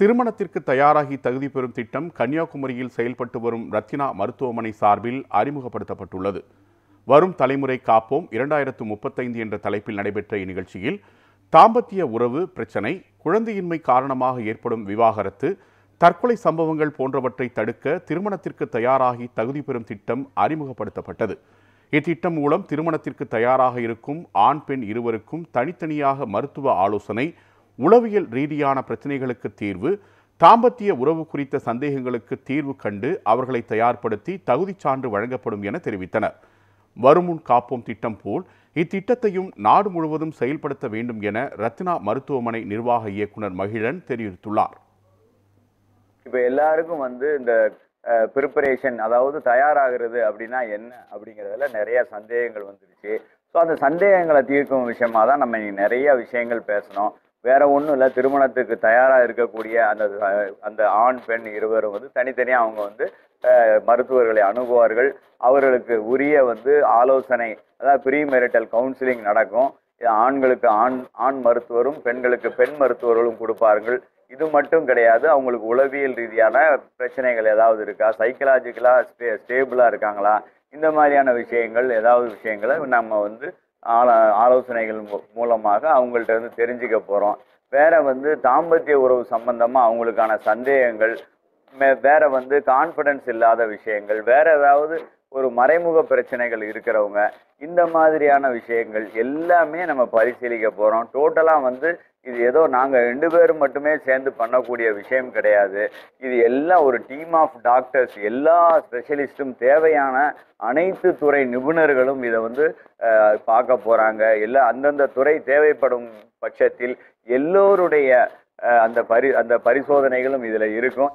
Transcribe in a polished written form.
திருமணத்திற்கு தயாராகி தகுதி பெறும் திட்டம் கன்னியாகுமரியில் செயல்பட்டு வரும் ரத்தினா மருத்துவமனை சார்பில் அறிமுகப்படுத்தப்பட்டுள்ளது. வரும் தலைமுறை காப்போம் 2035 என்ற தலைப்பில் நடைபெற்ற இந்நிகழ்ச்சியில் தாம்பத்திய உறவு பிரச்சினை, குழந்தையின்மை காரணமாக ஏற்படும் விவாகரத்து, தற்கொலை சம்பவங்கள் போன்றவற்றை தடுக்க திருமணத்திற்கு தயாராகி தகுதி பெறும் திட்டம் அறிமுகப்படுத்தப்பட்டது. இத்திட்டம் மூலம் திருமணத்திற்கு தயாராக இருக்கும் ஆண் பெண் இருவருக்கும் தனித்தனியாக மருத்துவ ஆலோசனை, உளவியல் ரீதியான பிரச்சனைகளுக்கு தீர்வு, தாம்பத்திய உறவு குறித்த சந்தேகங்களுக்கு தீர்வு கண்டு அவர்களை தயார்படுத்தி தகுதி சான்று வழங்கப்படும் என தெரிவித்தனர். வருமுன் காப்போம் திட்டம் போல் இத்திட்டத்தையும் நாடு முழுவதும் செயல்படுத்த வேண்டும் என ரத்தினா மருத்துவமனை நிர்வாக இயக்குனர் மகிழன் தெரிவித்துள்ளார். இப்ப எல்லாருக்கும் இந்த ப்ரிப்பரேஷன், அதாவது தயாராகிறது அப்படின்னா என்ன அப்படிங்கிறதுல நிறைய சந்தேகங்கள் வந்துருச்சு. ஸோ அந்த சந்தேகங்களை தீர்க்கும் விஷயமா தான் நம்ம நிறைய விஷயங்கள் பேசணும். வேற ஒன்றும் இல்லை, திருமணத்துக்கு தயாராக இருக்கக்கூடிய அந்த ஆண் பெண் இருவரும் தனித்தனியாக அவங்க மருத்துவர்களை அணுகுவார்கள். அவர்களுக்கு உரிய ஆலோசனை, அதாவது ப்ரீ மேரிட்டல் கவுன்சிலிங் நடக்கும். ஆண்களுக்கு ஆண் மருத்துவரும் பெண்களுக்கு பெண் மருத்துவர்களும் கொடுப்பார்கள். இது மட்டும் கிடையாது, அவங்களுக்கு உளவியல் ரீதியான பிரச்சனைகள் ஏதாவது இருக்கா, சைக்கலாஜிக்கலாக ஸ்டேபிளாக இருக்காங்களா, இந்த மாதிரியான விஷயங்களை நம்ம ஆலோசனைகள் மூலமாக அவங்கள்ட்ட தெரிஞ்சுக்க போகிறோம். வேற தாம்பத்திய உறவு சம்பந்தமாக அவங்களுக்கான சந்தேகங்கள், வேற கான்ஃபிடன்ஸ் இல்லாத விஷயங்கள், வேற ஏதாவது ஒரு மறைமுக பிரச்சனைகள் இருக்கிறவங்க, இந்த மாதிரியான விஷயங்கள் எல்லாமே நம்ம பரிசீலிக்க போகிறோம். டோட்டலாக இது ஏதோ நாங்கள் 2 பேரும் மட்டுமே சேர்ந்து பண்ணக்கூடிய விஷயம் கிடையாது. இது எல்லாம் ஒரு டீம் ஆஃப் டாக்டர்ஸ், எல்லா ஸ்பெஷலிஸ்ட்டும், தேவையான அனைத்து துறை நிபுணர்களும் இதை பார்க்க போகிறாங்க. அந்தந்த துறை தேவைப்படும் பட்சத்தில் எல்லோருடைய அந்த பரிசோதனைகளும் இதில் இருக்கும்.